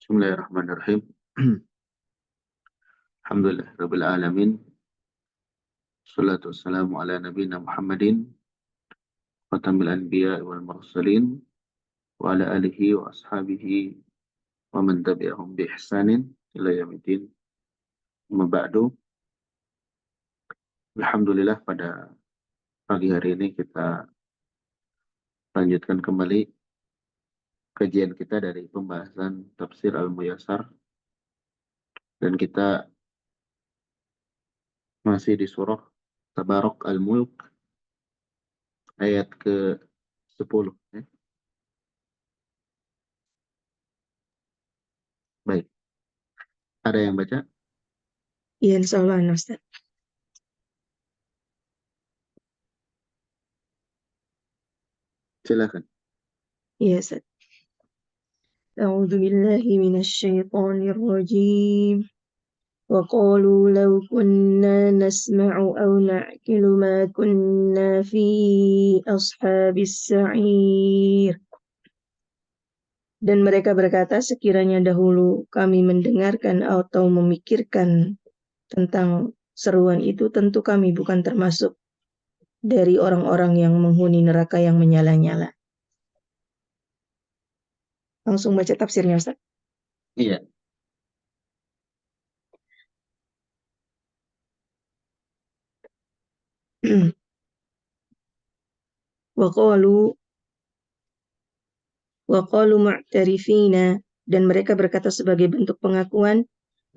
Bismillahirrahmanirrahim. Alhamdulillah Rabbil Alamin. Salatu wassalamu ala nabiyina Muhammadin Khatamil anbiya wal mursalin wa ala alihi wa ashabihi wa man tabi'ahum bi ihsanin ila yaumiddin. Amma ba'du. Alhamdulillah pada pagi hari ini kita lanjutkan kembali kajian kita dari pembahasan tafsir Al-Muyassar, dan kita masih di surah Tabarak Al-Mulk ayat ke-10. Baik, ada yang baca? Iya, insyaallah, Ustaz. Silakan. Iya, Ustaz. A'udzu billahi minasyaitonir rajim. Wa qalu law kunna nasma'u aw na'qilu ma kunna fi ashabis sa'ir. Dan mereka berkata, sekiranya dahulu kami mendengarkan atau memikirkan tentang seruan itu, tentu kami bukan termasuk dari orang-orang yang menghuni neraka yang menyala-nyala. Langsung baca tafsirnya, Ustaz. Iya. Waqalu mu'tarifina, dan mereka berkata sebagai bentuk pengakuan,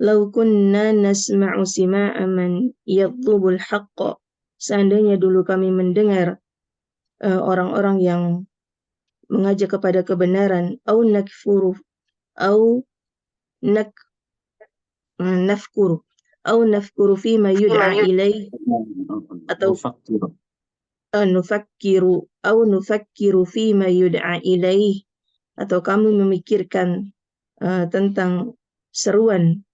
law kunna nasma'u sima'a man yadhlubul haqqa, seandainya dulu kami mendengar orang-orang yang mengajak kepada kebenaran, au nakfuru, au nak nafkuru, au nafkuru fima yud'a ilaih, atau nufakkiru fima yud'a ilaih, atau kami memikirkan tentang seruan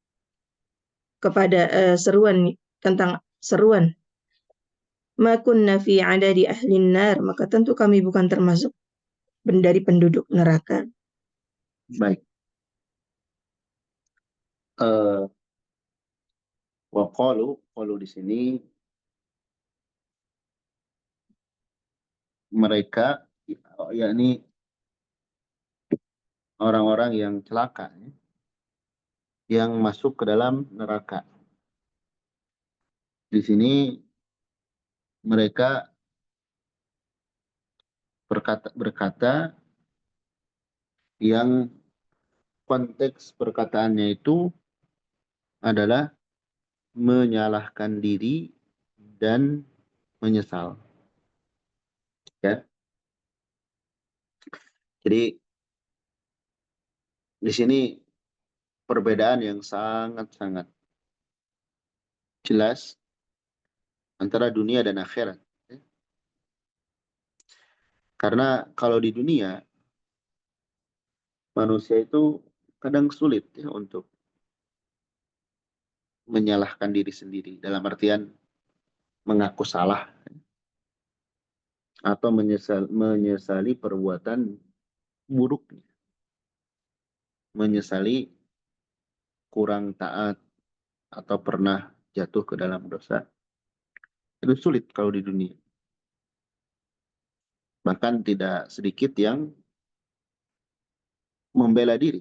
ma kunna fi adadi ahlin nar, maka tentu kami bukan termasuk dari penduduk neraka. Baik. Qalu di sini mereka, yakni orang-orang yang celaka, yang masuk ke dalam neraka. Di sini mereka berkata yang konteks perkataannya itu adalah menyalahkan diri dan menyesal. Ya. Jadi di sini perbedaan yang sangat-sangat jelas antara dunia dan akhirat. Karena kalau di dunia, manusia itu kadang sulit ya untuk menyalahkan diri sendiri, dalam artian mengaku salah atau menyesali perbuatan buruknya, menyesali kurang taat atau pernah jatuh ke dalam dosa. Itu sulit kalau di dunia. Bahkan tidak sedikit yang membela diri.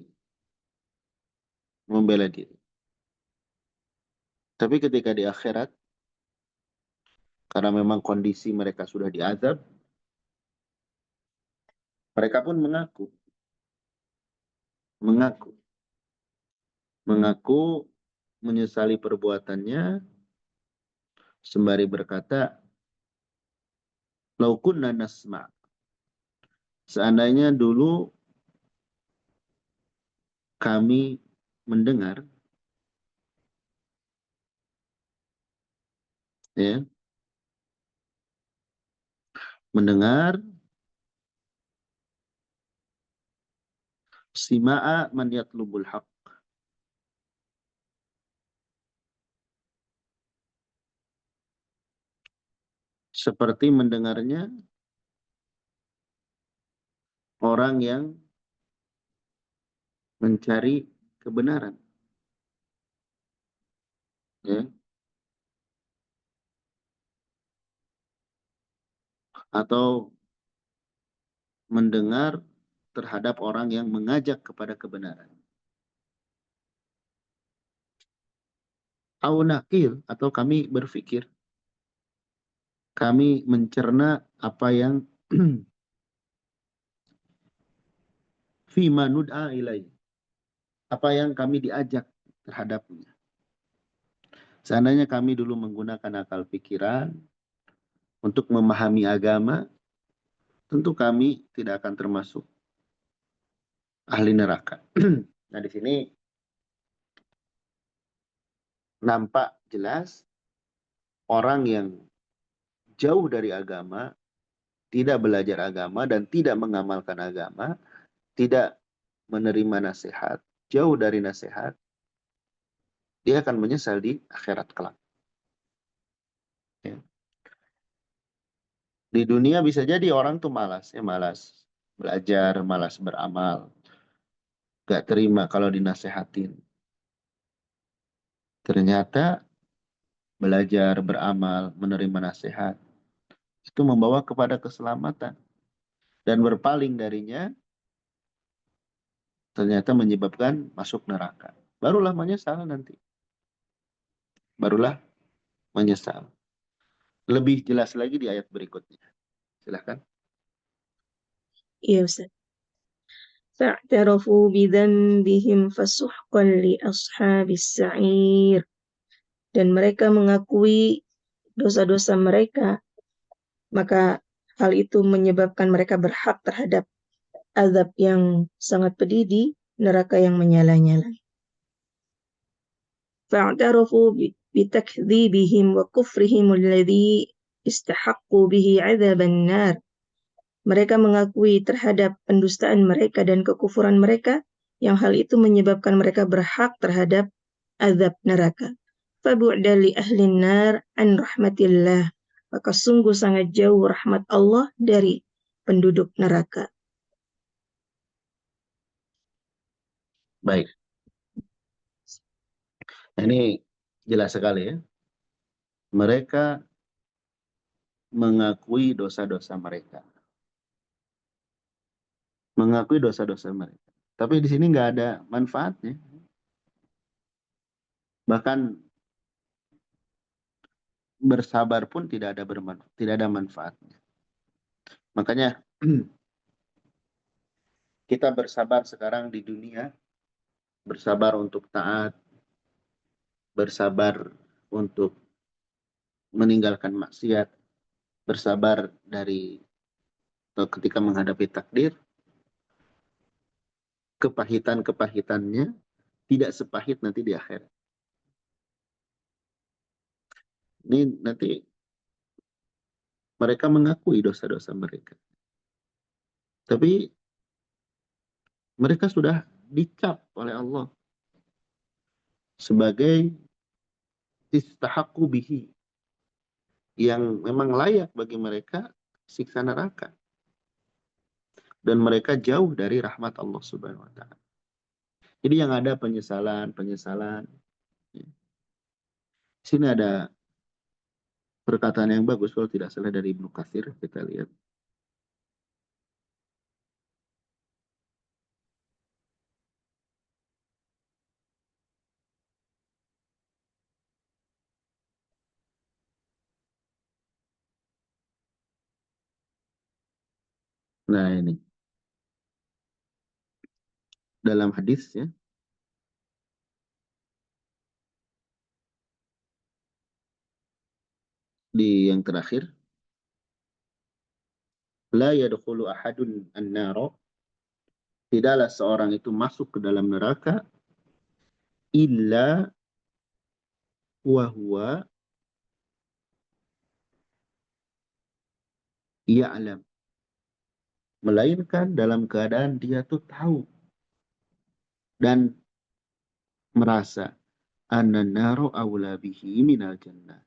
Tapi ketika di akhirat, karena memang kondisi mereka sudah diazab, mereka pun mengaku menyesali perbuatannya, sembari berkata, "Lau kunna nasma'." Seandainya dulu kami mendengar, ya, sima'a man yatlubul haq, seperti mendengarnya orang yang mencari kebenaran. Ya. Atau mendengar terhadap orang yang mengajak kepada kebenaran. Au nakil, atau kami berpikir, kami mencerna apa yang fima nud'a ilai, apa yang kami diajak terhadapnya. Seandainya kami dulu menggunakan akal pikiran untuk memahami agama, tentu kami tidak akan termasuk ahli neraka. Nah, di sini nampak jelas orang yang jauh dari agama, tidak belajar agama dan tidak mengamalkan agama, tidak menerima nasihat, jauh dari nasihat, dia akan menyesal di akhirat kelak. Ya. Di dunia bisa jadi orang tuh malas, malas belajar, malas beramal, gak terima kalau dinasehatin. Ternyata belajar, beramal, menerima nasihat, itu membawa kepada keselamatan. Dan berpaling darinya, ternyata menyebabkan masuk neraka. Barulah menyesal nanti. Barulah menyesal. Lebih jelas lagi di ayat berikutnya. Silahkan. Iya, Ustaz. فاعترفوا بذنبهم فسحقا لأصحاب السعير. Dan mereka mengakui dosa-dosa mereka, maka hal itu menyebabkan mereka berhak terhadap azab yang sangat pedih di neraka yang menyala-nyala. فاعترفوا بتكذيبهم وكفرهم الذي استحقوا به عذاب النار. Mereka mengakui terhadap pendustaan mereka dan kekufuran mereka, yang hal itu menyebabkan mereka berhak terhadap azab neraka. Fabu'da li ahli nar an rahmatillah. Maka sungguh sangat jauh rahmat Allah dari penduduk neraka. Baik. Nah, ini jelas sekali ya. Mereka mengakui dosa-dosa mereka. Mengakui dosa-dosa mereka. Tapi di sini nggak ada manfaatnya. Bahkan bersabar pun tidak ada manfaatnya. Makanya kita bersabar sekarang di dunia, bersabar untuk taat, bersabar untuk meninggalkan maksiat, bersabar dari ketika menghadapi takdir, kepahitan-kepahitannya tidak sepahit nanti di akhirat. Ini nanti mereka mengakui dosa-dosa mereka. Tapi mereka sudah dicap oleh Allah sebagai istahaqu bihi, yang memang layak bagi mereka siksa neraka. Dan mereka jauh dari rahmat Allah Subhanahu wa taala. Jadi yang ada penyesalan. Di sini ada perkataan yang bagus kalau tidak salah dari Ibnu Katsir, kita lihat. Nah, ini dalam hadis ya, di yang terakhir, la yadkhulu ahadun an-nara, tidaklah seorang itu masuk ke dalam neraka illa wa huwa ya'lam, melainkan dalam keadaan dia tuh tahu dan merasa anna naru aula bihi minal jannah,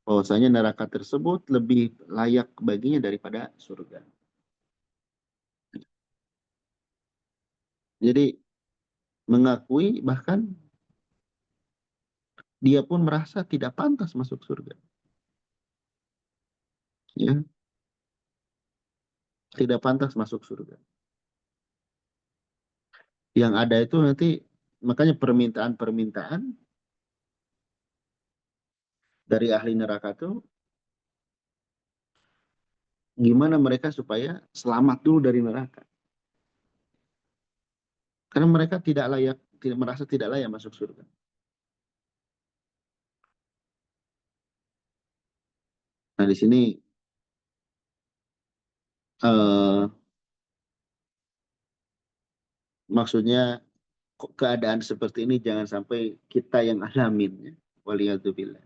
bahwasanya neraka tersebut lebih layak baginya daripada surga. Jadi mengakui bahkan dia pun merasa tidak pantas masuk surga. Ya, tidak pantas masuk surga. Yang ada itu nanti, makanya permintaan-permintaan dari ahli neraka itu, gimana mereka supaya selamat dulu dari neraka. Karena mereka tidak layak, tidak merasa tidak layak masuk surga. Nah di sini eh, maksudnya keadaan seperti ini jangan sampai kita yang alamin, ya. Waliyadzubillah.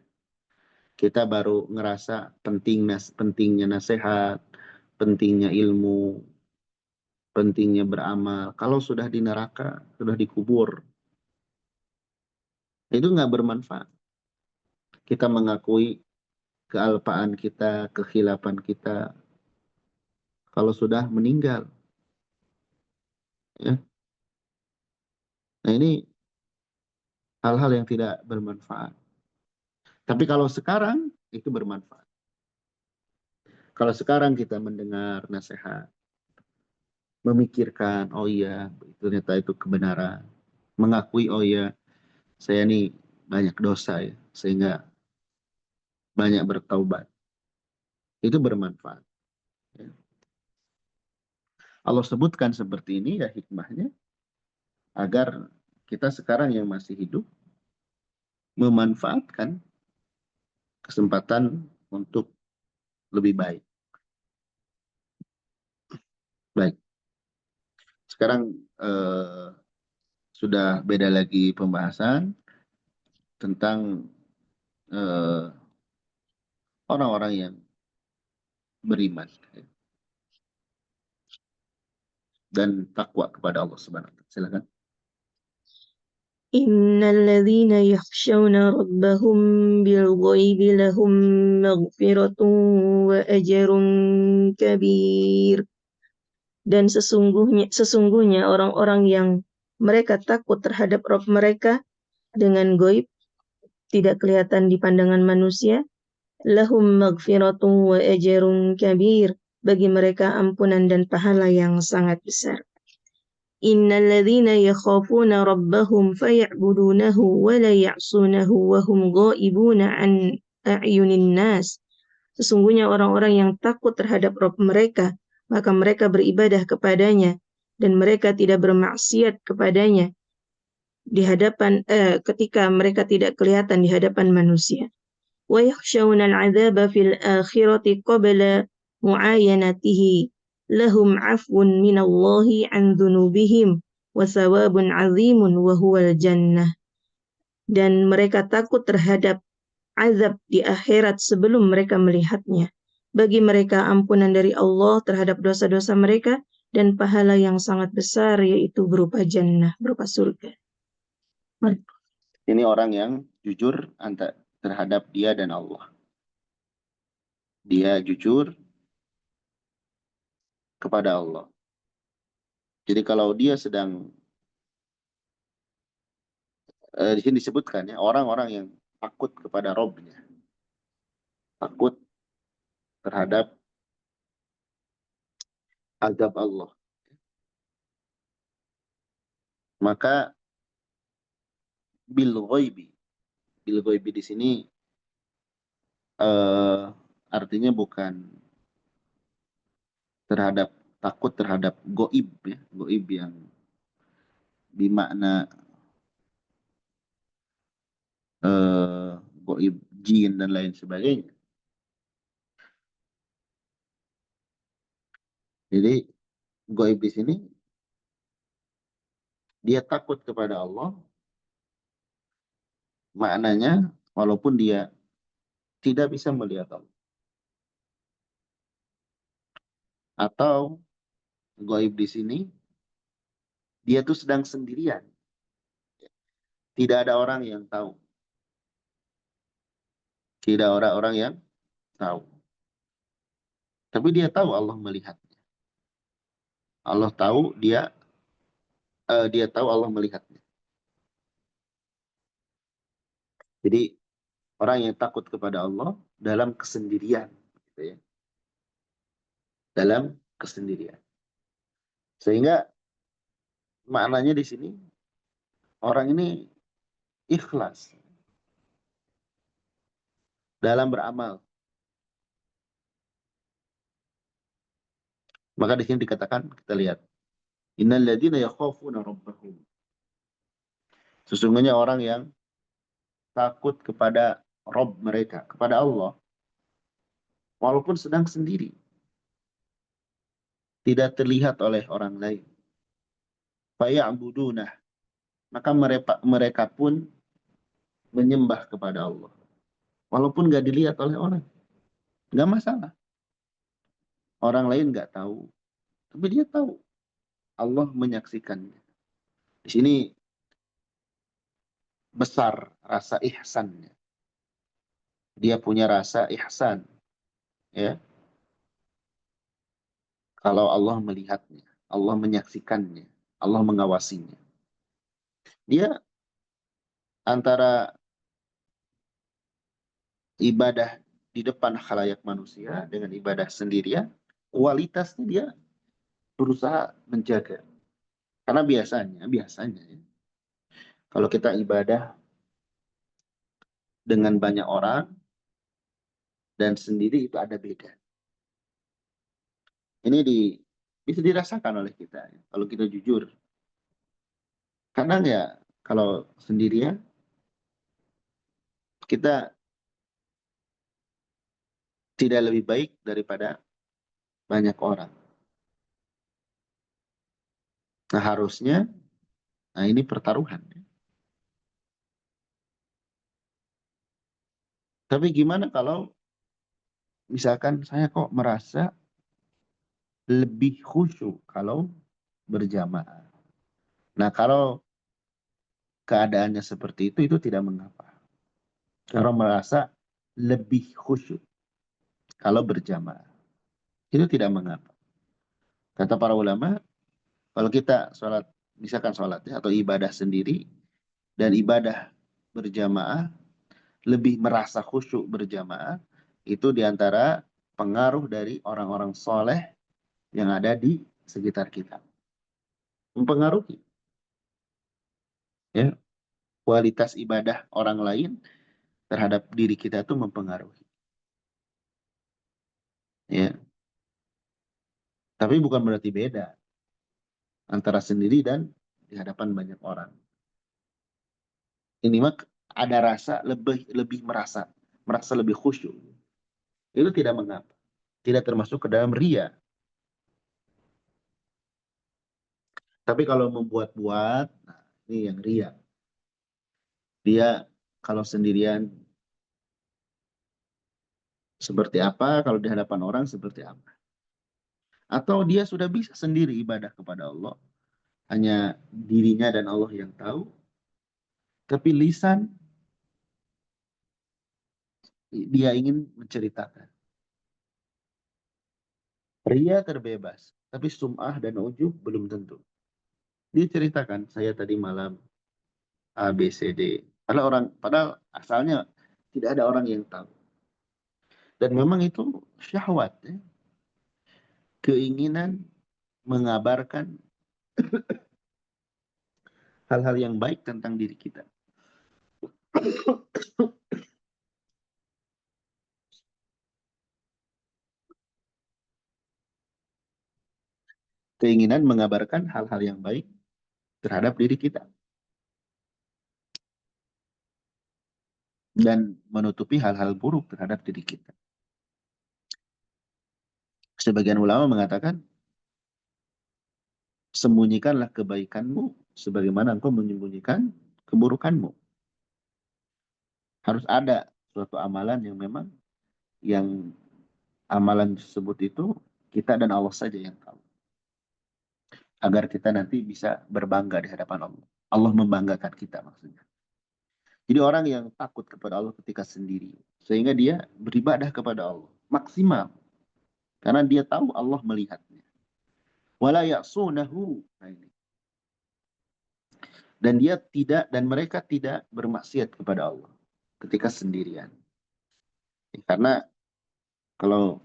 Kita baru ngerasa pentingnya nasihat, pentingnya ilmu, pentingnya beramal. Kalau sudah di neraka, sudah dikubur, itu nggak bermanfaat. Kita mengakui kealpaan kita, kekhilapan kita, kalau sudah meninggal. Ya. Nah ini hal-hal yang tidak bermanfaat. Tapi kalau sekarang, itu bermanfaat. Kalau sekarang kita mendengar nasihat, memikirkan, oh iya, ternyata itu kebenaran. Mengakui, oh iya, saya ini banyak dosa ya, sehingga banyak bertaubat. Itu bermanfaat. Ya. Allah sebutkan seperti ini ya hikmahnya, agar kita sekarang yang masih hidup, memanfaatkan kesempatan untuk lebih baik. Baik, sekarang sudah beda lagi pembahasan tentang eh, orang-orang yang beriman dan takwa kepada Allah Subhanahu wa taala. Silakan. Innal yakhshawna rabbahum bil ghaibi lahum maghfiratun wa ajrun kabir. Dan sesungguhnya orang-orang yang mereka takut terhadap Rabb mereka dengan gaib, tidak kelihatan di pandangan manusia, lahum maghfiratun wa ajrun kabir, bagi mereka ampunan dan pahala yang sangat besar. Innal ladzina yakhafuna rabbahum faya'budunahu wa la ya'sunahu wa hum ghaibuna an a'yunin nas. Sesungguhnya orang-orang yang takut terhadap Rabb mereka, maka mereka beribadah kepadanya dan mereka tidak bermaksiat kepadanya di hadapan ketika mereka tidak kelihatan di hadapan manusia. Wa yakhshawna al-'adzaba fil akhirati qabla mu'ayanatihi. Lahum 'afwun minallahi 'an dzunubihim wa thawabun 'azimun wa huwal jannah. Dan mereka takut terhadap azab di akhirat sebelum mereka melihatnya. Bagi mereka ampunan dari Allah terhadap dosa-dosa mereka dan pahala yang sangat besar, yaitu berupa jannah, berupa surga. Ini orang yang jujur terhadap dia dan Allah. Dia jujur kepada Allah. Jadi kalau dia sedang di sini disebutkan ya, orang-orang yang takut kepada Robnya, takut terhadap azab Allah. Maka bil ghaibi. Bil ghaibi di sini eh, artinya bukan terhadap takut terhadap goib ya, goib yang bermakna goib jin dan lain sebagainya. Jadi goib di sini dia takut kepada Allah, maknanya walaupun dia tidak bisa melihat Allah. Atau goib di sini dia tuh sedang sendirian, tidak ada orang yang tahu, tidak orang-orang yang tahu. Tapi dia tahu Allah melihat. Allah tahu dia tahu Allah melihatnya. Jadi orang yang takut kepada Allah dalam kesendirian, gitu ya. Dalam kesendirian. Sehingga maknanya di sini orang ini ikhlas dalam beramal. Maka di sini dikatakan, kita lihat, innal ladzina yakhafuna rabbahum. Sesungguhnya orang yang takut kepada Rabb mereka, kepada Allah, walaupun sedang sendiri, tidak terlihat oleh orang lain. Faya'budunah, maka mereka pun menyembah kepada Allah. Walaupun nggak dilihat oleh orang, nggak masalah. Orang lain nggak tahu, tapi dia tahu. Allah menyaksikannya. Di sini besar rasa ihsannya. Dia punya rasa ihsan, ya. Kalau Allah melihatnya, Allah menyaksikannya, Allah mengawasinya. Dia antara ibadah di depan khalayak manusia dengan ibadah sendirian, kualitasnya dia berusaha menjaga. Karena biasanya ya, kalau kita ibadah dengan banyak orang dan sendiri itu ada beda. Ini bisa dirasakan oleh kita ya. Kalau kita jujur. Kadang ya kalau sendirian kita tidak lebih baik daripada banyak orang. Nah harusnya, nah ini pertaruhan. Tapi gimana kalau misalkan saya kok merasa lebih khusyuk kalau berjamaah. Nah kalau keadaannya seperti itu tidak mengapa. Kalau merasa lebih khusyuk kalau berjamaah, itu tidak mengapa. Kata para ulama, kalau kita sholat, misalkan sholat ya, atau ibadah sendiri, dan ibadah berjamaah, lebih merasa khusyuk berjamaah, itu diantara pengaruh dari orang-orang soleh yang ada di sekitar kita. Mempengaruhi ya, kualitas ibadah orang lain terhadap diri kita itu mempengaruhi. Ya, tapi bukan berarti beda antara sendiri dan di hadapan banyak orang. Ini mah ada rasa lebih lebih merasa lebih khusyuk. Itu tidak mengapa. Tidak termasuk ke dalam ria. Tapi kalau membuat-buat, nah, ini yang ria. Dia kalau sendirian seperti apa, kalau di hadapan orang seperti apa. Atau dia sudah bisa sendiri ibadah kepada Allah. Hanya dirinya dan Allah yang tahu. Tapi lisan dia ingin menceritakan. Ria terbebas, tapi sum'ah dan ujub belum tentu. Dia ceritakan, saya tadi malam A, B, C, D. Padahal asalnya tidak ada orang yang tahu. Dan memang itu syahwat, ya. Keinginan mengabarkan hal-hal yang baik tentang diri kita. Keinginan mengabarkan hal-hal yang baik terhadap diri kita. Dan menutupi hal-hal buruk terhadap diri kita. Sebagian ulama mengatakan, sembunyikanlah kebaikanmu sebagaimana engkau menyembunyikan keburukanmu. Harus ada suatu amalan yang memang yang amalan tersebut itu kita dan Allah saja yang tahu. Agar kita nanti bisa berbangga di hadapan Allah. Allah membanggakan kita maksudnya. Jadi orang yang takut kepada Allah ketika sendiri. Sehingga dia beribadah kepada Allah. Maksimal. Karena dia tahu Allah melihatnya. Wala ya'sunahu. Nah ini. Dan mereka tidak bermaksiat kepada Allah. ketika sendirian. Karena kalau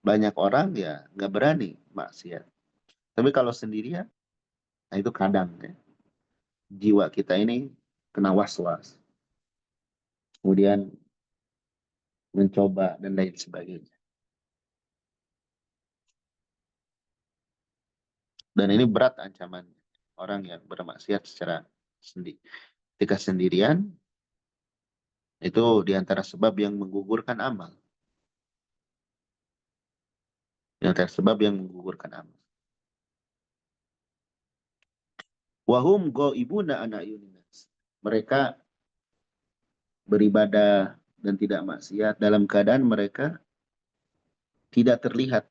banyak orang ya nggak berani maksiat. Tapi kalau sendirian, nah itu kadang ya, jiwa kita ini kena was-was. Kemudian mencoba dan lain sebagainya. Dan ini berat ancaman orang yang bermaksiat secara sendiri. Ketika sendirian, itu diantara sebab yang menggugurkan amal. Diantara sebab yang menggugurkan amal. Wahum goibuna ana ayuninas. Mereka beribadah dan tidak maksiat dalam keadaan mereka tidak terlihat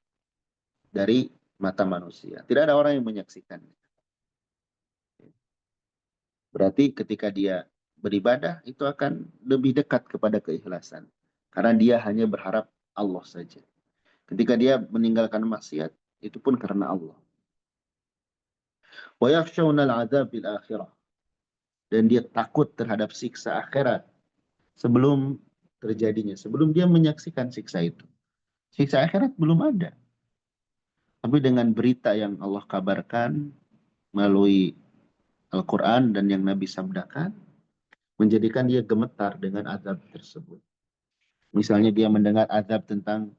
dari mata manusia. Tidak ada orang yang menyaksikan. Berarti ketika dia beribadah itu akan lebih dekat kepada keikhlasan. Karena dia hanya berharap Allah saja. Ketika dia meninggalkan maksiat, itu pun karena Allah. Wa yakhshawna al-'adzab bil akhirah. Dan dia takut terhadap siksa akhirat sebelum terjadinya, sebelum dia menyaksikan siksa itu. Siksa akhirat belum ada. Tapi dengan berita yang Allah kabarkan melalui Al-Quran dan yang Nabi sabdakan, menjadikan dia gemetar dengan azab tersebut. Misalnya dia mendengar azab tentang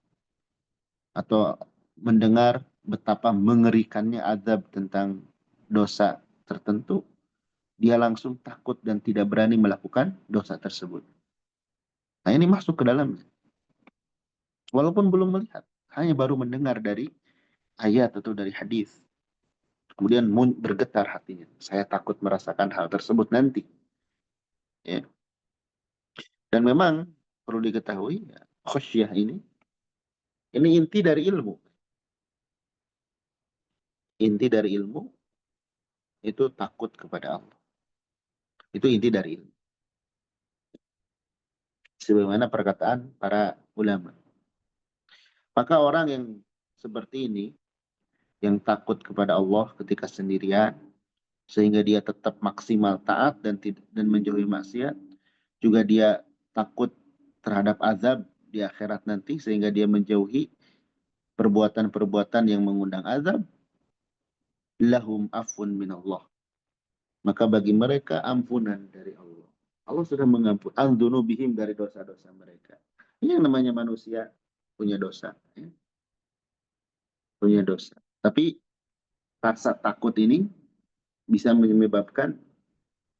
atau mendengar betapa mengerikannya azab tentang dosa tertentu, dia langsung takut dan tidak berani melakukan dosa tersebut. Nah ini masuk ke dalam, walaupun belum melihat, hanya baru mendengar dari ayat atau dari hadis. Kemudian bergetar hatinya. Saya takut merasakan hal tersebut nanti. Ya. Dan memang perlu diketahui, ya, khosyah ini inti dari ilmu. Inti dari ilmu itu takut kepada Allah. Itu inti dari ilmu. Sebagaimana perkataan para ulama. Maka orang yang seperti ini, yang takut kepada Allah ketika sendirian, sehingga dia tetap maksimal taat dan menjauhi maksiat, juga dia takut terhadap azab di akhirat nanti, sehingga dia menjauhi perbuatan-perbuatan yang mengundang azab, lahum afun minallah. Maka bagi mereka ampunan dari Allah. Allah sudah mengampuni al-dzunubihim dari dosa-dosa mereka. Ini yang namanya manusia punya dosa. Ya. Punya dosa. Tapi rasa takut ini bisa menyebabkan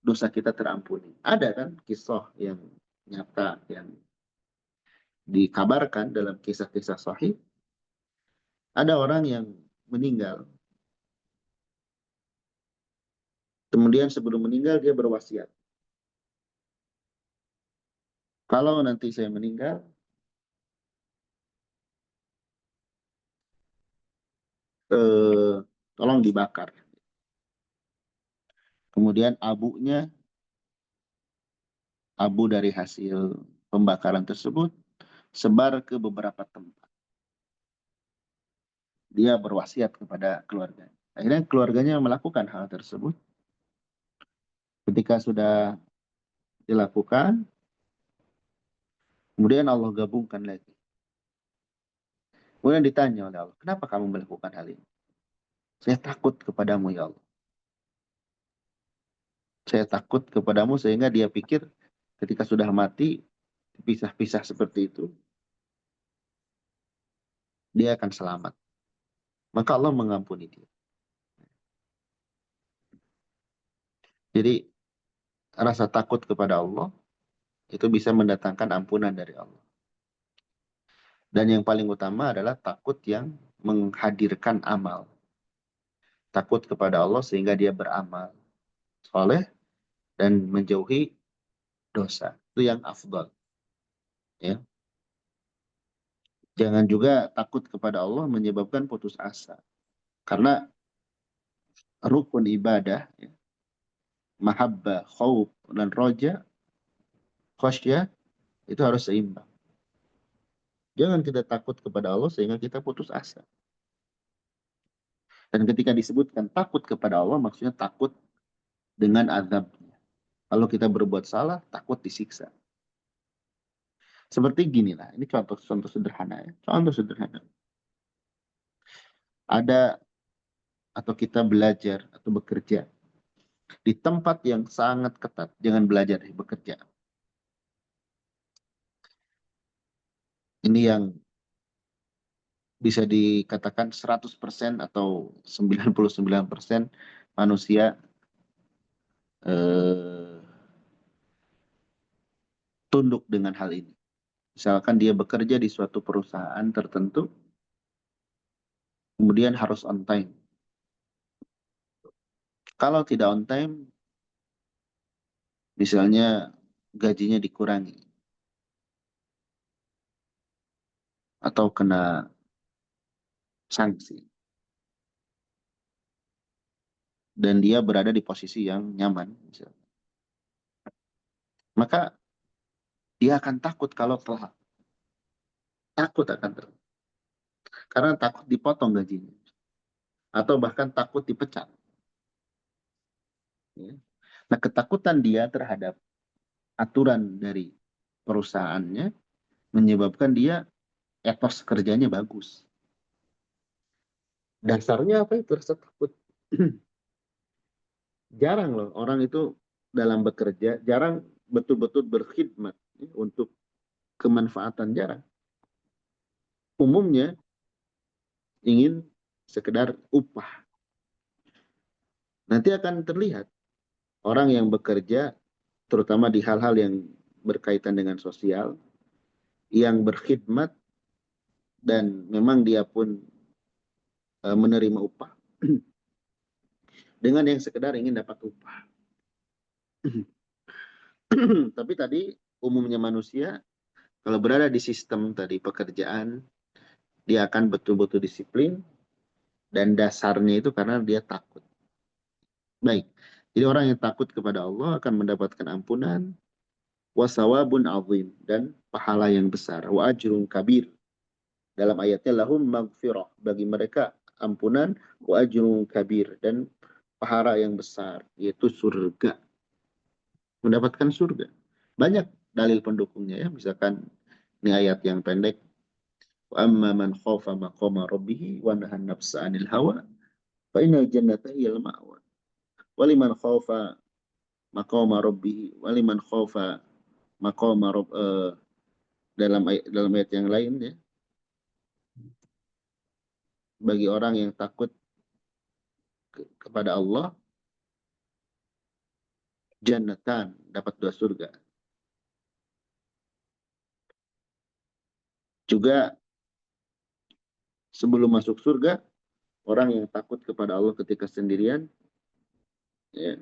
dosa kita terampuni. Ada kan kisah yang nyata, yang dikabarkan dalam kisah-kisah sahih. Ada orang yang meninggal. Kemudian sebelum meninggal dia berwasiat. Kalau nanti saya meninggal, tolong dibakar. Kemudian abu dari hasil pembakaran tersebut sebar ke beberapa tempat. Dia berwasiat kepada keluarga. Akhirnya keluarganya melakukan hal tersebut. Ketika sudah dilakukan, kemudian Allah gabungkan lagi. Kemudian ditanya oleh Allah, kenapa kamu melakukan hal ini? Saya takut kepadamu ya Allah. Saya takut kepadamu sehingga dia pikir ketika sudah mati, pisah-pisah seperti itu, dia akan selamat. Maka Allah mengampuni dia. Jadi rasa takut kepada Allah itu bisa mendatangkan ampunan dari Allah. Dan yang paling utama adalah takut yang menghadirkan amal. Takut kepada Allah sehingga dia beramal soleh dan menjauhi dosa. Itu yang afdal. Ya. Jangan juga takut kepada Allah menyebabkan putus asa. Karena rukun ibadah, ya, mahabbah, khauf, dan roja, khosyah, itu harus seimbang. Jangan kita takut kepada Allah sehingga kita putus asa. Dan ketika disebutkan takut kepada Allah, maksudnya takut dengan azabnya. Kalau kita berbuat salah, takut disiksa. Seperti gini lah, ini contoh sederhana ya. Contoh sederhana. Ada atau kita belajar atau bekerja di tempat yang sangat ketat. Jangan belajar, bekerja. Ini yang bisa dikatakan 100% atau 99% manusia eh, tunduk dengan hal ini. Misalkan dia bekerja di suatu perusahaan tertentu, kemudian harus on time. Kalau tidak on time, misalnya gajinya dikurangi atau kena sanksi. Dan dia berada di posisi yang nyaman, misalnya. Maka dia akan takut kalau telat. Takut akan telat. Karena takut dipotong gajinya. Atau bahkan takut dipecat. Ya. Nah, ketakutan dia terhadap aturan dari perusahaannya menyebabkan dia etos kerjanya bagus. Dasarnya apa itu? Rasa takut. Jarang loh orang itu dalam bekerja, jarang betul-betul berkhidmat ya, untuk kemanfaatan, jarang. Umumnya ingin sekedar upah. Nanti akan terlihat orang yang bekerja, terutama di hal-hal yang berkaitan dengan sosial, yang berkhidmat dan memang dia pun menerima upah, dengan yang sekedar ingin dapat upah. Tapi tadi umumnya manusia, kalau berada di sistem tadi pekerjaan, dia akan betul-betul disiplin, dan dasarnya itu karena dia takut. Baik, jadi orang yang takut kepada Allah akan mendapatkan ampunan, wasawabun azim, dan pahala yang besar, wa ajrun kabir. Dalam ayatnya lahum maghfirah, bagi mereka ampunan, wa ajrun kabir, dan pahala yang besar, yaitu surga. Mendapatkan surga. Banyak dalil pendukungnya ya, misalkan ini ayat yang pendek, wa amma man khafa maqama rabbih wa nahan nafsa 'anil hawa fa innal jannata hiyal ma'wa. Waliman khafa maqama rabbih, waliman khafa maqama rabb, dalam ayat yang lain ya, bagi orang yang takut kepada Allah, jannatan, dapat 2 surga. Juga sebelum masuk surga, orang yang takut kepada Allah ketika sendirian, ya,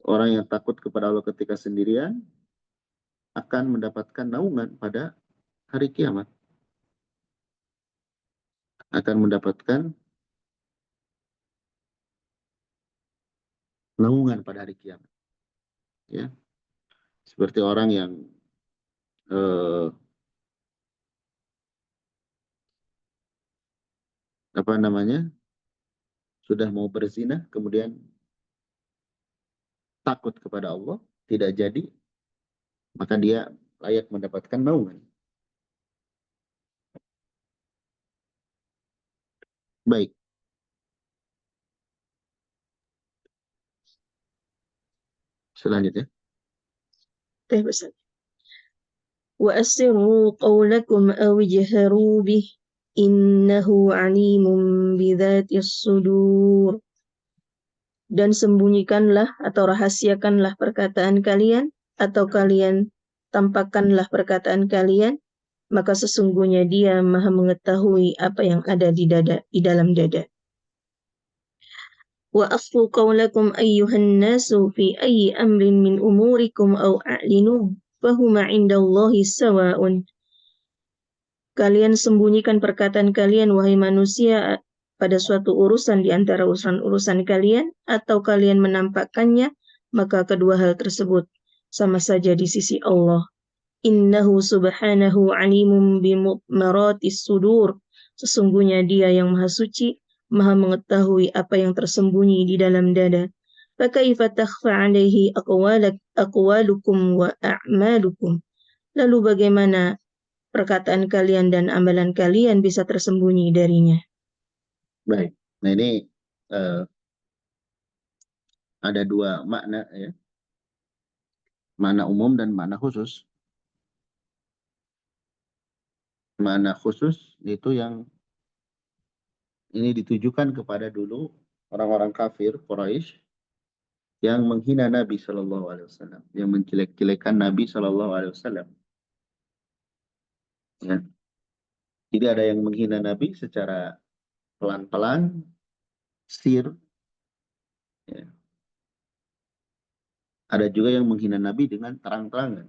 orang yang takut kepada Allah ketika sendirian akan mendapatkan naungan pada hari kiamat. Akan mendapatkan naungan pada hari kiamat. Ya, seperti orang yang eh, apa namanya, sudah mau berzina, kemudian takut kepada Allah, tidak jadi, maka dia layak mendapatkan naungan. Baik, selanjutnya. وأسروا قولكم أو اجهروا به إنه عليم بذات الصدور. Dan sembunyikanlah atau rahasiakanlah perkataan kalian, atau kalian tampakkanlah perkataan kalian, maka sesungguhnya dia maha mengetahui apa yang ada di dalam dada. Wa aslu qawlakum ayyuhan nasu fi ayyi amrin min umurikum aw a'linu fahuma indallahi sawa'un. Kalian sembunyikan perkataan kalian, wahai manusia, pada suatu urusan di antara urusan-urusan kalian, atau kalian menampakkannya, maka kedua hal tersebut sama saja di sisi Allah. Innahu subhanahu alimun bimutmaratis sudur. Sesungguhnya dia yang maha suci, maha mengetahui apa yang tersembunyi di dalam dada. Fakaifa takhfa alaihi aqwalukum wa a'malukum. Lalu bagaimana perkataan kalian dan amalan kalian bisa tersembunyi darinya? Baik. Nah ini ada dua makna ya. Makna umum dan makna khusus. Makna khusus itu yang ini ditujukan kepada dulu orang-orang kafir Quraisy yang menghina Nabi Shallallahu Alaihi Wasallam, yang menjelek-jelekan Nabi Shallallahu Alaihi Wasallam. Ya. Jadi ada yang menghina Nabi secara pelan-pelan, sir. Ya. Ada juga yang menghina Nabi dengan terang-terangan.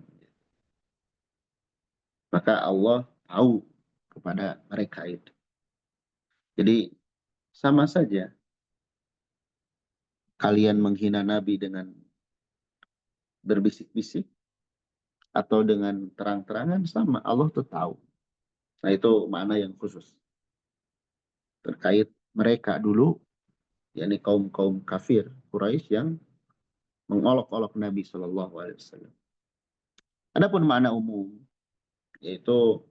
Maka Allah tahu kepada mereka itu. Jadi sama saja kalian menghina Nabi dengan berbisik-bisik atau dengan terang-terangan sama, Allah tuh tahu. Nah itu makna yang khusus terkait mereka dulu, yakni kaum-kaum kafir Quraisy yang mengolok-olok Nabi Shallallahu Alaihi Wasallam. Adapun makna umum yaitu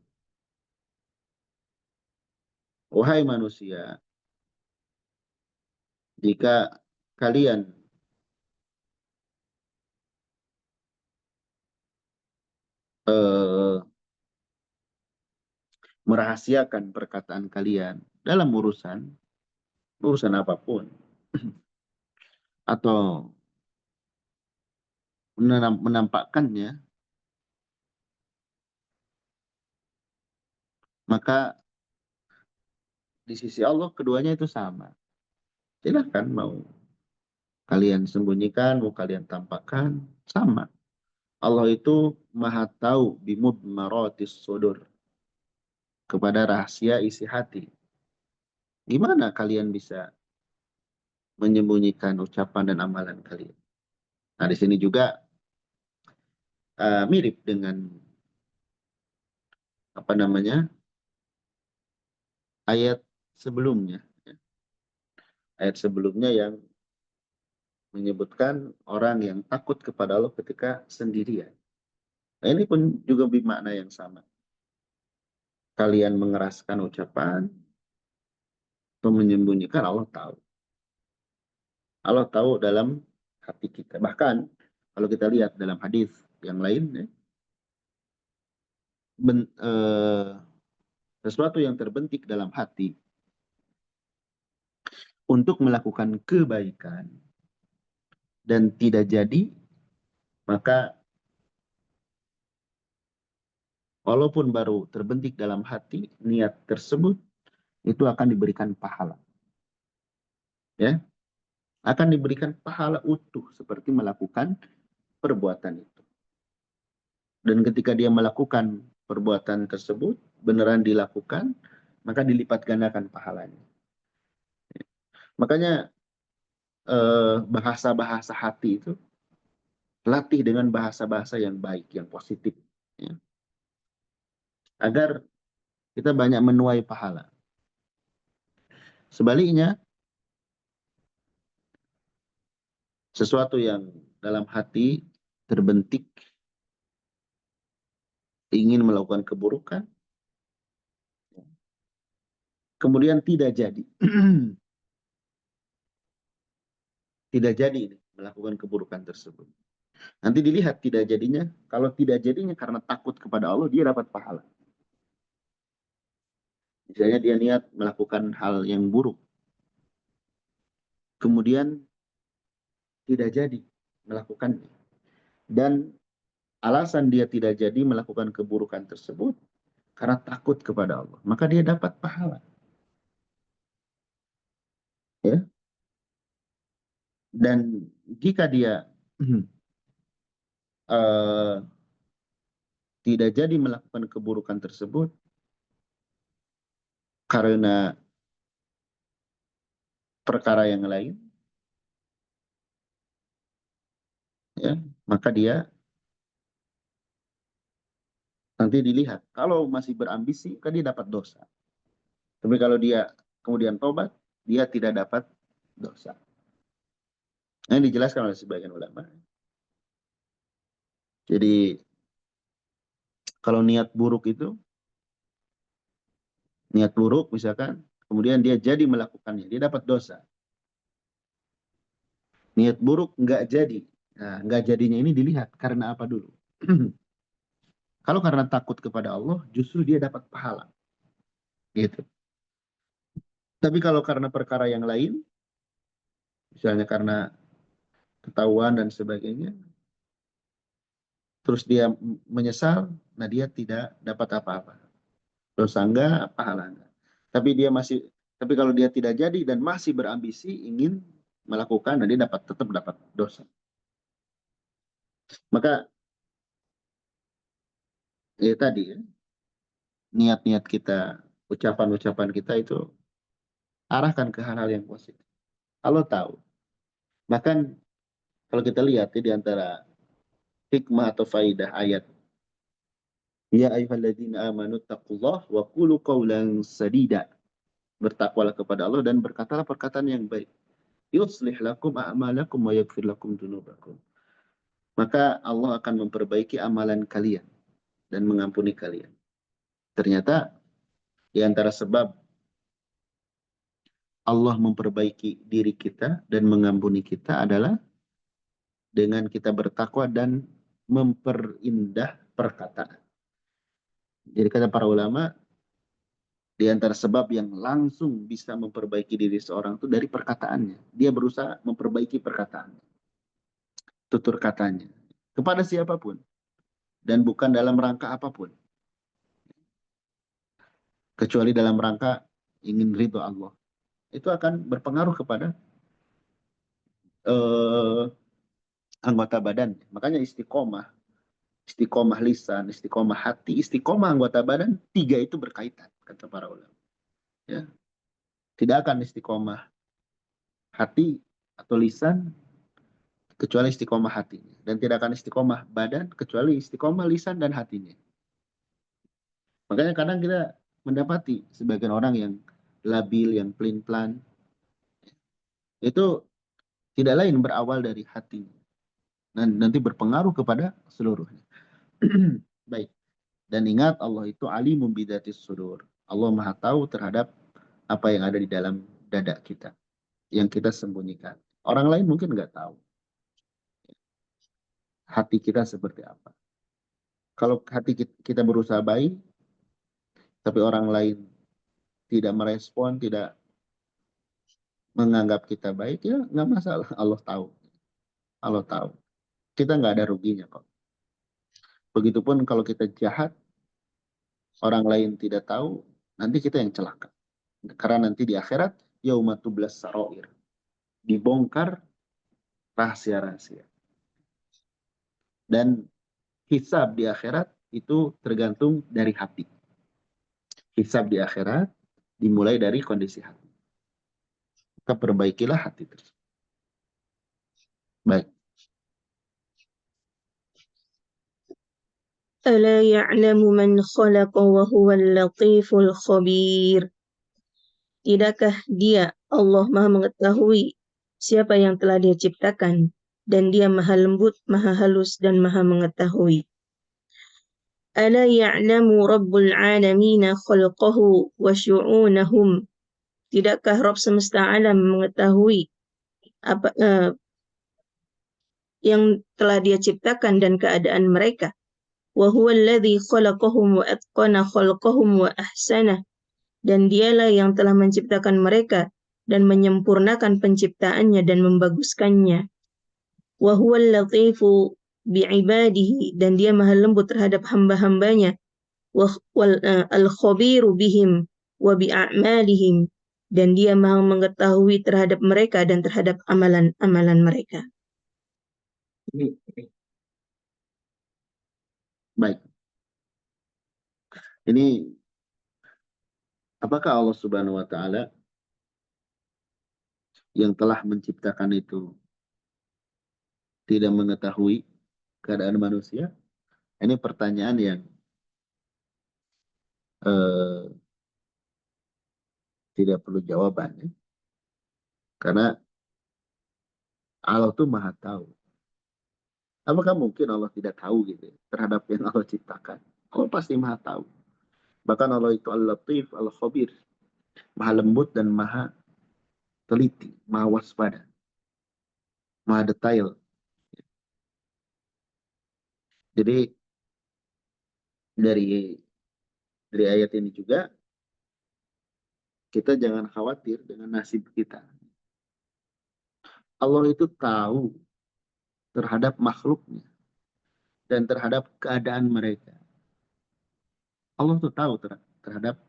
wahai manusia, jika kalian eh, merahasiakan perkataan kalian dalam urusan apapun atau menampakkannya, maka di sisi Allah keduanya itu sama. Silahkan mau kalian sembunyikan, mau kalian tampakkan, sama. Allah itu maha tahu bimudmaratis sudur, kepada rahasia isi hati. Gimana kalian bisa menyembunyikan ucapan dan amalan kalian? Nah, di sini juga mirip dengan apa namanya ayat sebelumnya. Ayat sebelumnya yang menyebutkan orang yang takut kepada Allah ketika sendirian. Nah, ini pun juga bermakna yang sama. Kalian mengeraskan ucapan atau menyembunyikan, Allah tahu. Allah tahu dalam hati kita. Bahkan kalau kita lihat dalam hadis yang lain, ya, sesuatu yang terbentik dalam hati untuk melakukan kebaikan dan tidak jadi, maka walaupun baru terbentik dalam hati, niat tersebut itu akan diberikan pahala. Ya, akan diberikan pahala utuh seperti melakukan perbuatan itu. Dan ketika dia melakukan perbuatan tersebut, beneran dilakukan, maka dilipat gandakan pahalanya. Makanya bahasa-bahasa hati itu latih dengan bahasa-bahasa yang baik, yang positif. Ya. Agar kita banyak menuai pahala. Sebaliknya, sesuatu yang dalam hati terbentik ingin melakukan keburukan, kemudian tidak jadi. Tidak jadi ini, melakukan keburukan tersebut. Nanti dilihat tidak jadinya, kalau tidak jadinya karena takut kepada Allah, dia dapat pahala. Misalnya dia niat melakukan hal yang buruk, kemudian tidak jadi melakukannya. Dan alasan dia tidak jadi melakukan keburukan tersebut karena takut kepada Allah, maka dia dapat pahala. Ya. Dan jika dia uh, tidak jadi melakukan keburukan tersebut karena perkara yang lain, ya, maka dia nanti dilihat. Kalau masih berambisi, kan dia dapat dosa. Tapi kalau dia kemudian tobat, dia tidak dapat dosa. Nah, ini dijelaskan oleh sebagian ulama. Jadi Kalau niat buruk itu, niat buruk misalkan, kemudian dia jadi melakukannya, dia dapat dosa. Niat buruk nggak jadi. Nah, nggak jadinya ini dilihat karena apa dulu? Kalau karena takut kepada Allah, justru dia dapat pahala. Gitu. Tapi kalau karena perkara yang lain, misalnya karena ketahuan dan sebagainya, terus dia menyesal, nah dia tidak dapat apa-apa. Dosa enggak, pahala enggak. Tapi dia masih, tapi kalau dia tidak jadi dan masih berambisi ingin melakukan, nah dia tetap dapat dosa. Maka ya tadi ya, niat-niat kita, ucapan-ucapan kita itu arahkan ke hal-hal yang positif. Allah tahu. Bahkan kalau kita lihat ya, di antara hikmah atau faidah ayat, ya ayyuhalladzina amanu taqullah wa qulu qawlan sadida. Bertakwalah kepada Allah dan berkatalah perkataan yang baik. Yuslih lakum a'malakum wa yaghfir lakum dzunubakum. Maka Allah akan memperbaiki amalan kalian dan mengampuni kalian. Ternyata di antara sebab Allah memperbaiki diri kita dan mengampuni kita adalah dengan kita bertakwa dan memperindah perkataan. Jadi kata para ulama, di antara sebab yang langsung bisa memperbaiki diri seorang itu dari perkataannya. Dia berusaha memperbaiki perkataannya, tutur katanya, kepada siapapun. Dan bukan dalam rangka apapun. Kecuali dalam rangka ingin ridho Allah. Itu akan berpengaruh kepada eh, anggota badan. Makanya istiqomah, istiqomah lisan, istiqomah hati, istiqomah anggota badan, tiga itu berkaitan, kata para ulama. Ya. Tidak akan istiqomah hati atau lisan kecuali istiqomah hatinya. Dan tidak akan istiqomah badan kecuali istiqomah lisan dan hatinya. Makanya kadang kita mendapati sebagian orang yang labil, yang pelin-pelan, itu tidak lain berawal dari hatinya. Dan nanti berpengaruh kepada seluruhnya. Baik. Dan ingat Allah itu alimun bidatis sudur. Allah Maha tahu terhadap apa yang ada di dalam dada kita. Yang kita sembunyikan. Orang lain mungkin nggak tahu. Hati kita seperti apa. Kalau hati kita berusaha baik, tapi orang lain tidak merespon, tidak menganggap kita baik, ya nggak masalah. Allah tahu. Allah tahu. Kita nggak ada ruginya kok. Begitupun kalau kita jahat, orang lain tidak tahu, nanti kita yang celaka. Karena nanti di akhirat, yaumatublas saroir. Dibongkar rahasia-rahasia. Dan hisab di akhirat itu tergantung dari hati. Hisab di akhirat dimulai dari kondisi hati. Maka perbaikilah hati tersebut. Baik. ألا يعلم من خلق وهو اللطيف الخبير. Tidakkah dia, Allah Maha mengetahui siapa yang telah dia ciptakan, dan dia Maha lembut, Maha halus, dan Maha mengetahui. Ala ya'lamu Rabbul Alamina khalqahu wa syu'unahum. Tidakkah Rabb semesta alam mengetahui apa yang telah dia ciptakan dan keadaan mereka? Wa huwa alladhi khalaqahum wa atqana khalqahum wa ahsana. Dan dialah yang telah menciptakan mereka dan menyempurnakan penciptaannya dan membaguskannya. Wa huwal latifu bi'ibadihi, dan dia maha lembut terhadap hamba-hambanya. Al-khabiru bihim wa bi'a'malihim, dan dia maha mengetahui terhadap mereka dan terhadap amalan-amalan mereka. Baik. Ini apakah Allah Subhanahu wa taala yang telah menciptakan itu tidak mengetahui keadaan manusia? Ini pertanyaan yang eh, tidak perlu jawaban, ya. Karena Allah tuh maha tahu. Apakah mungkin Allah tidak tahu gitu ya, terhadap yang Allah ciptakan? Allah pasti maha tahu. Bahkan Allah itu Al-Latif, Al-Khabir. Maha lembut dan maha teliti, maha waspada, maha detail. Jadi dari ayat ini juga kita jangan khawatir dengan nasib kita. Allah itu tahu terhadap makhluknya dan terhadap keadaan mereka. Allah itu tahu terhadap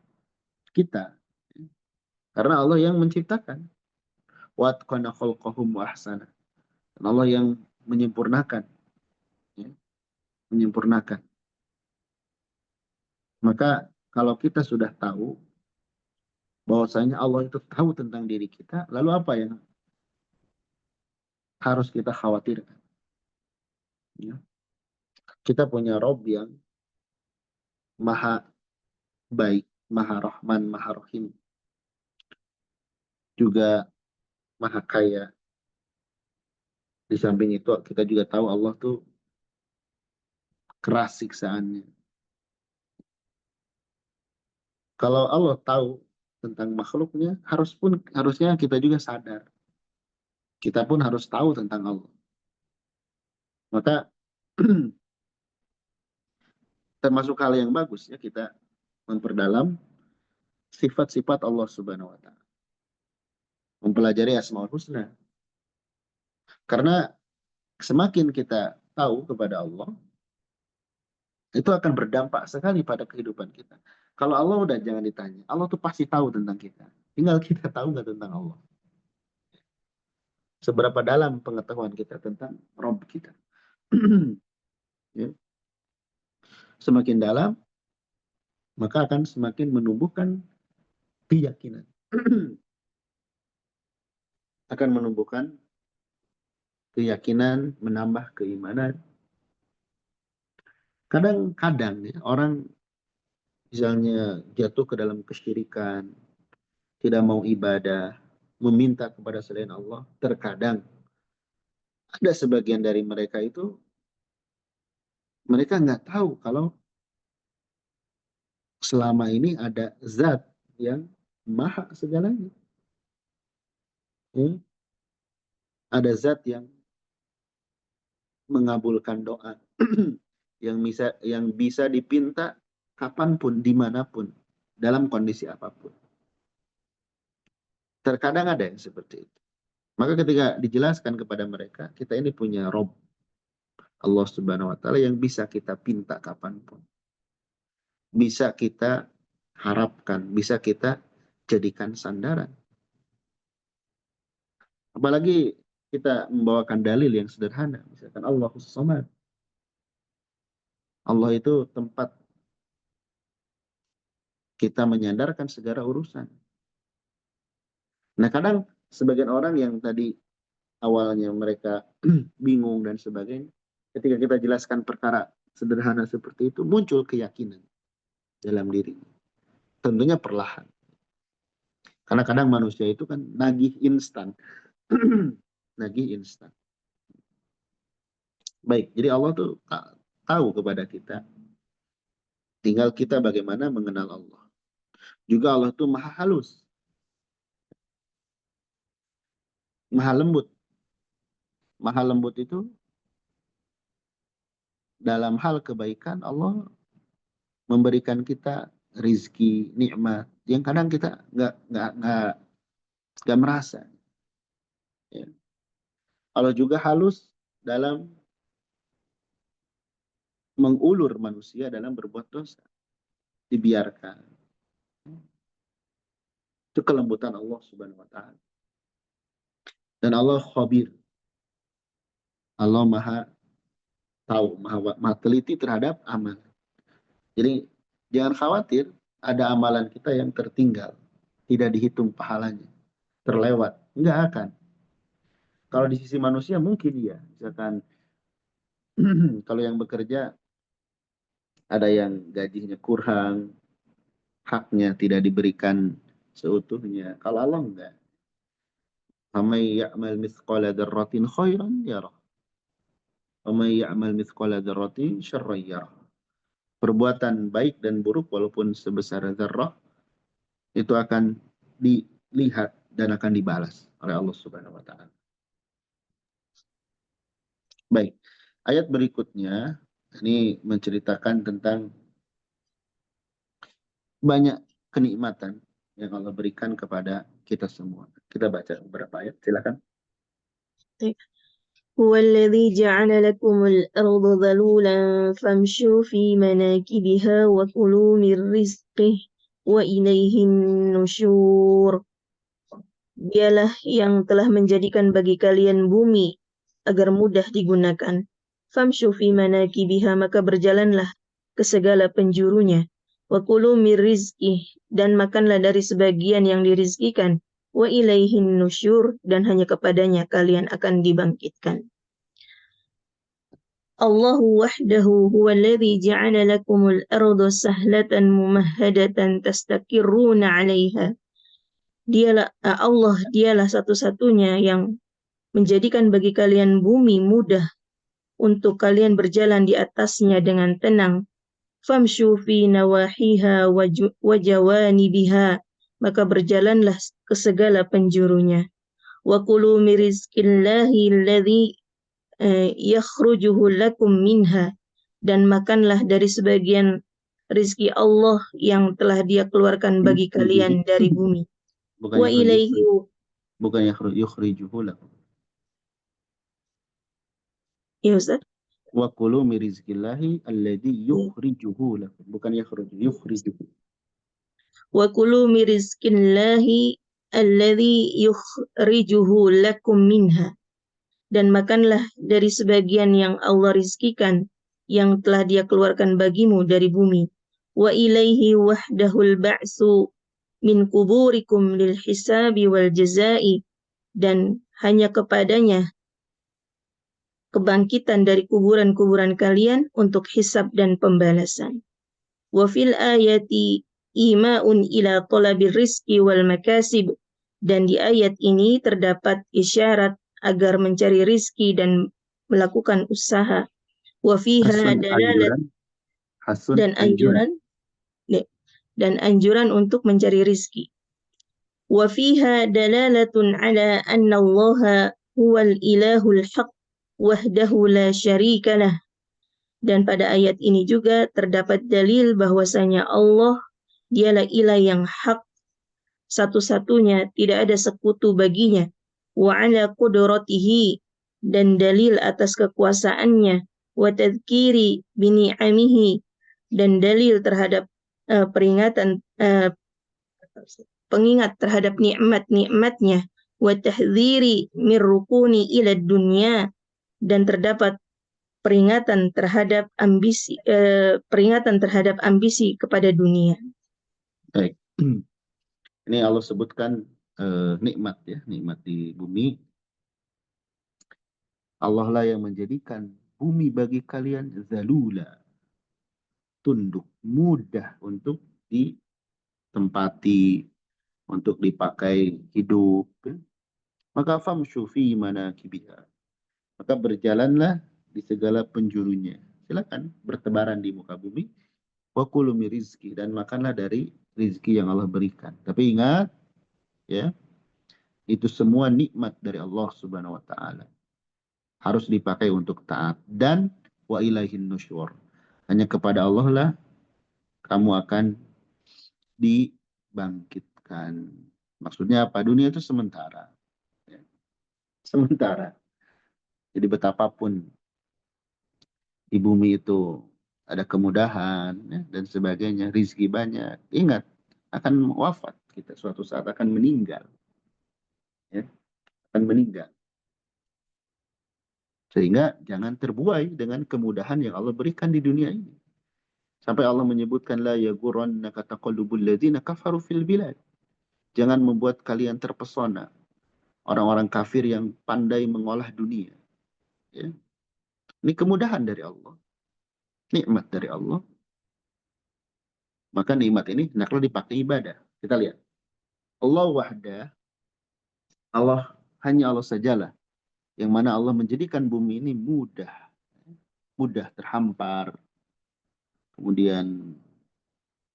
kita. Karena Allah yang menciptakan. Watqana khalqahum wa ahsana. Dan Allah yang menyempurnakan. Ya, menyempurnakan. Maka kalau kita sudah tahu bahwasanya Allah itu tahu tentang diri kita, lalu apa yang harus kita khawatirkan? Ya. Kita punya Rob yang maha baik, maha rahman, maha rahim. Juga maha kaya. Di samping itu kita juga tahu Allah tuh keras siksaannya. Kalau Allah tahu tentang makhluknya, harusnya kita juga sadar. Kita pun harus tahu tentang Allah. Maka termasuk hal yang bagus ya kita memperdalam sifat-sifat Allah Subhanahu wa taala. Mempelajari Asmaul Husna. Karena semakin kita tahu kepada Allah, itu akan berdampak sekali pada kehidupan kita. Kalau Allah udah jangan ditanya, Allah tuh pasti tahu tentang kita. Tinggal kita tahu nggak tentang Allah. Seberapa dalam pengetahuan kita tentang Rabb kita. Ya. Semakin dalam, maka akan semakin menumbuhkan keyakinan. Akan menumbuhkan keyakinan, menambah keimanan. Kadang-kadang ya, orang misalnya jatuh ke dalam kesyirikan, tidak mau ibadah, meminta kepada selain Allah, terkadang ada sebagian dari mereka itu, mereka nggak tahu kalau selama ini ada zat yang maha segalanya. Ya. Ada zat yang mengabulkan doa, yang bisa dipinta kapanpun, dimanapun, dalam kondisi apapun. Terkadang ada yang seperti itu. Maka ketika dijelaskan kepada mereka, kita ini punya Rob, Allah Subhanahu wa taala yang bisa kita pinta kapanpun. Bisa kita harapkan, bisa kita jadikan sandaran. Apalagi kita membawakan dalil yang sederhana, misalkan Allahus Samad. Allah itu tempat kita menyandarkan segala urusan. Nah, kadang sebagian orang yang tadi awalnya mereka bingung dan sebagainya, ketika kita jelaskan perkara sederhana seperti itu, muncul keyakinan dalam diri. Tentunya perlahan. Karena kadang manusia itu kan nagih instan. Nagih instan. Baik, jadi Allah tuh tahu kepada kita. Tinggal kita bagaimana mengenal Allah. Juga Allah tuh maha halus. Maha lembut. Maha lembut itu dalam hal kebaikan Allah memberikan kita rizki, nikmat yang kadang kita nggak merasa. Ya. Allah juga halus dalam mengulur manusia dalam berbuat dosa, dibiarkan. Itu kelembutan Allah Subhanahu wa taala. Dan Allah khabir. Allah maha tahu, maha teliti terhadap amal. Jadi jangan khawatir ada amalan kita yang tertinggal, tidak dihitung pahalanya, terlewat. Enggak akan. Kalau di sisi manusia mungkin ya, misalkan kalau yang bekerja ada yang gajinya kurang, haknya tidak diberikan seutuhnya. Kalau Allah enggak. Faman ya'mal mithqala dzarratin khairan yarah. Wa may ya'mal mithqala dzarratin syarran yarah. perbuatan baik dan buruk walaupun sebesar zarrah itu akan dilihat dan akan dibalas oleh Allah Subhanahu wa taala. Baik. Ayat berikutnya ini menceritakan tentang banyak kenikmatan yang Allah berikan kepada kita semua. Kita baca beberapa ayat, silakan. هو الذي جعل لكم الأرض ذلولا فامشوا في مناكبها وكلوا من رزقه وإليه النشور. Dialah yang telah menjadikan bagi kalian bumi agar mudah digunakan. Famshu fi manakibiha, maka berjalanlah ke segala penjurunya. Wa kulu mir rizqih, dan makanlah dari sebagian yang dirizkikan. Wa ilaihin nusyur, dan hanya kepadanya kalian akan dibangkitkan. Allahu wahdahu huwa alladhi ja'ala lakumul arda sahlatan mumahhadatan tastakirruna 'alaiha. Dialah Allah, dialah satu-satunya yang menjadikan bagi kalian bumi mudah untuk kalian berjalan di atasnya dengan tenang. Famshu fi nawahiha wa jawanibiha, maka berjalanlah ke segala penjurunya. Wa kulu min rizqillahi alladhi yakhrujuhu lakum minha, dan makanlah dari sebagian rizki Allah yang telah Dia keluarkan bagi kalian dari bumi. Wa ilaihi, bukan yukhrijuhu lakum. Ya Ustaz. Wa kulu min rizqillahi alladhi yukhrijuhu lakum, bukan yukhrijuhu. Wa kulu min rizqillahi alladhi yukhrijuhu lakum minha, dan makanlah dari sebagian yang Allah rizkikan yang telah Dia keluarkan bagimu dari bumi. Wa ilaihi wahdahul ba'su min kuburikum lil hisabi wal jazai, dan hanya kepadanya kebangkitan dari kuburan-kuburan kalian untuk hisab dan pembalasan. Wa fil ayati ima'un ila talabir rizki wal makasib, dan di ayat ini terdapat isyarat agar mencari rizki dan melakukan usaha. Wa fiha dalalat, dan anjuran untuk mencari rizki. Wa fiha dalalatun ala anna Allah huwal ilahul haq wahdahu la syarika lah. Dan pada ayat ini juga terdapat dalil bahwasanya Allah dialah ilah yang hak, satu-satunya, tidak ada sekutu baginya. Wa ala qudratihi, dan dalil atas kekuasaannya. Wa tadhkiri bini'amihi, dan dalil terhadap pengingat terhadap nikmat-nikmatnya. Wa tahdhiri min rukuni ila dunya, dan terdapat peringatan terhadap ambisi kepada dunia. Baik. Ini Allah sebutkan nikmat ya, nikmat di bumi. Allah lah yang menjadikan bumi bagi kalian zalula, tunduk, mudah untuk ditempati, untuk dipakai hidup. Ya. Maka famshu fi manakibiha, maka berjalanlah di segala penjurunya. Silakan bertebaran di muka bumi. Wa kulu min rizki, dan makanlah dari rizki yang Allah berikan. Tapi ingat, ya, itu semua nikmat dari Allah Subhanahu wa taala. Harus dipakai untuk taat, dan wa ilaihin nusyur. Hanya kepada Allah lah kamu akan dibangkitkan. Maksudnya apa? Dunia itu sementara. Ya. Sementara. Jadi betapapun di bumi itu ada kemudahan ya, dan sebagainya, rizki banyak, ingat akan wafat, kita suatu saat akan meninggal, ya, akan meninggal. Sehingga jangan terbuai dengan kemudahan yang Allah berikan di dunia ini. Sampai Allah menyebutkan la yaghurrannaka taqallubul ladzina kafaru fil bilad. Jangan membuat kalian terpesona orang-orang kafir yang pandai mengolah dunia. Ya. Ini kemudahan dari Allah, nikmat dari Allah. Maka nikmat ini hendaklah dipakai ibadah. Kita lihat. Allah wahda, Allah, hanya Allah sajalah yang mana Allah menjadikan bumi ini mudah terhampar, kemudian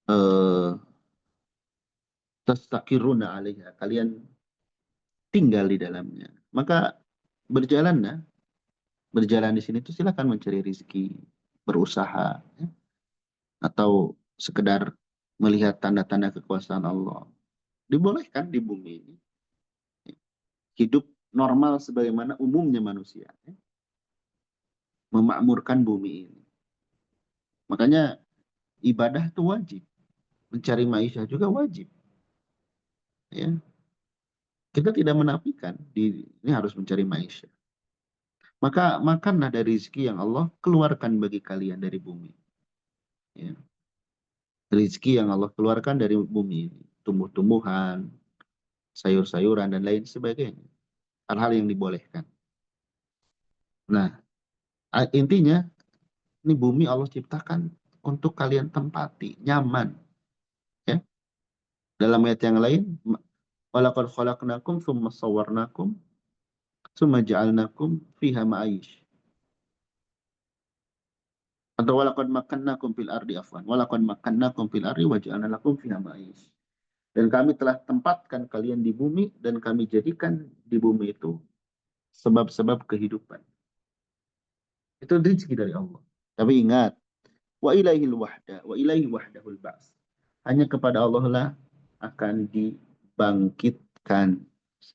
eh, tastakiruna alaiha, kalian tinggal di dalamnya. Maka berjalanlah, berjalan di sini itu silakan mencari rezeki, berusaha, ya, atau sekedar melihat tanda-tanda kekuasaan Allah. Dibolehkan di bumi ini hidup normal sebagaimana umumnya manusia, ya, memakmurkan bumi ini. Makanya ibadah itu wajib, mencari maisha juga wajib. Ya, kita tidak menafikan ini harus mencari maisha. Maka makanlah dari rezeki yang Allah keluarkan bagi kalian dari bumi. Ya. Rezeki yang Allah keluarkan dari bumi ini, tumbuh-tumbuhan, sayur-sayuran dan lain sebagainya. Hal-hal yang dibolehkan. Nah, intinya ini bumi Allah ciptakan untuk kalian tempati, nyaman. Ya. Dalam ayat yang lain, walaqad khalaqnakum tsumma sawwarnakum tsumma ja'alnakum fiha ma'ish. Atau walaqad makkannakum fil ardi afwan. Walaqad makkannakum fil ardi wa ja'alna lakum fiha ma'ish. Dan kami telah tempatkan kalian di bumi dan kami jadikan di bumi itu sebab-sebab kehidupan. Itu rezeki dari Allah. Tapi ingat, wa ilaihil wahda, wa ilaihi wahdahul ba's. Hanya kepada Allah lah akan dibangkitkan.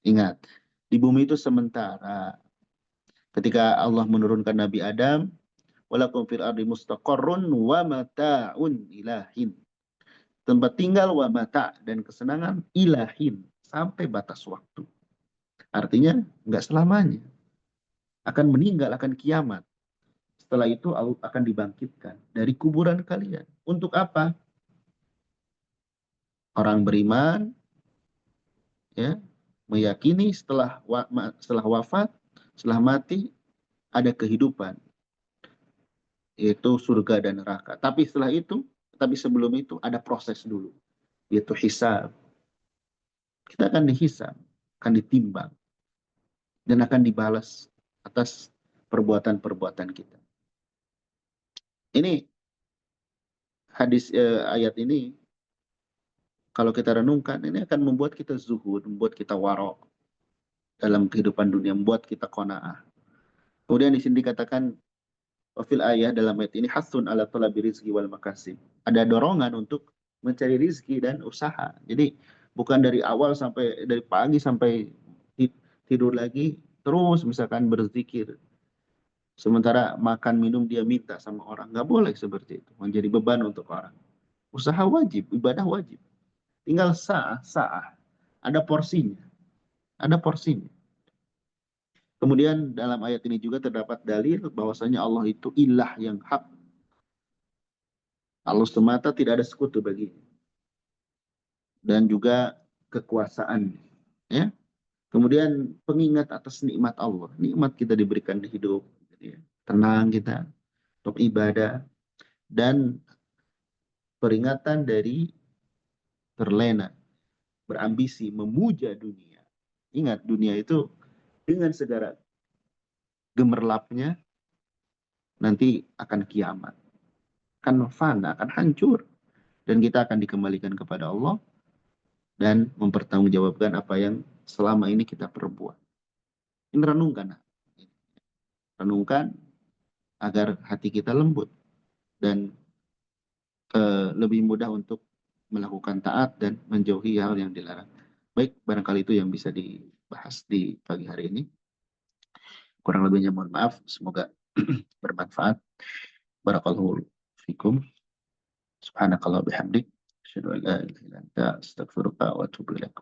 Ingat, di bumi itu sementara. Ketika Allah menurunkan Nabi Adam, walakum fil ardi mustaqarrun wa mata'un ilahin. Tempat tinggal wa mata' dan kesenangan ilahin sampai batas waktu. Artinya nggak selamanya. Akan meninggal, akan kiamat. Setelah itu akan dibangkitkan dari kuburan kalian. Untuk apa? Orang beriman ya meyakini setelah wafat, setelah mati ada kehidupan, yaitu surga dan neraka. Tapi sebelum itu ada proses dulu, yaitu hisab. Kita akan dihisab, akan ditimbang, dan akan dibalas atas perbuatan-perbuatan kita. Ini ayat ini kalau kita renungkan, ini akan membuat kita zuhud, membuat kita warok dalam kehidupan dunia, membuat kita qanaah. Kemudian di sini dikatakan wafil ayah dalam ayat ini hasun ala talabi rizki wal makasib. Ada dorongan untuk mencari rizki dan usaha. Jadi bukan dari pagi sampai tidur lagi terus misalkan berzikir. Sementara makan minum dia minta sama orang. Nggak boleh seperti itu. Menjadi beban untuk orang. Usaha wajib, ibadah wajib. Tinggal sa'ah. Ada porsinya. Ada porsinya. Kemudian dalam ayat ini juga terdapat dalil bahwasanya Allah itu ilah yang hak. Allah semata tidak ada sekutu baginya. Dan juga kekuasaan. Ya. Kemudian pengingat atas nikmat Allah. Nikmat kita diberikan di hidup. Ya. Tenang kita untuk ibadah. Dan peringatan dari terlena. Berambisi memuja dunia. Ingat dunia itu dengan segala gemerlapnya nanti akan kiamat. Akan fana, akan hancur. Dan kita akan dikembalikan kepada Allah dan mempertanggungjawabkan apa yang selama ini kita perbuat. Ini renungkan. Renungkan agar hati kita lembut dan lebih mudah untuk melakukan taat dan menjauhi hal yang dilarang. Baik, barangkali itu yang bisa dibahas di pagi hari ini. Kurang lebihnya mohon maaf, semoga bermanfaat. Barakallahu fikum. Subhanakallah bihamdik. Asyhadu an la ilaha illa anta astaghfiruka wa atubu ilaik.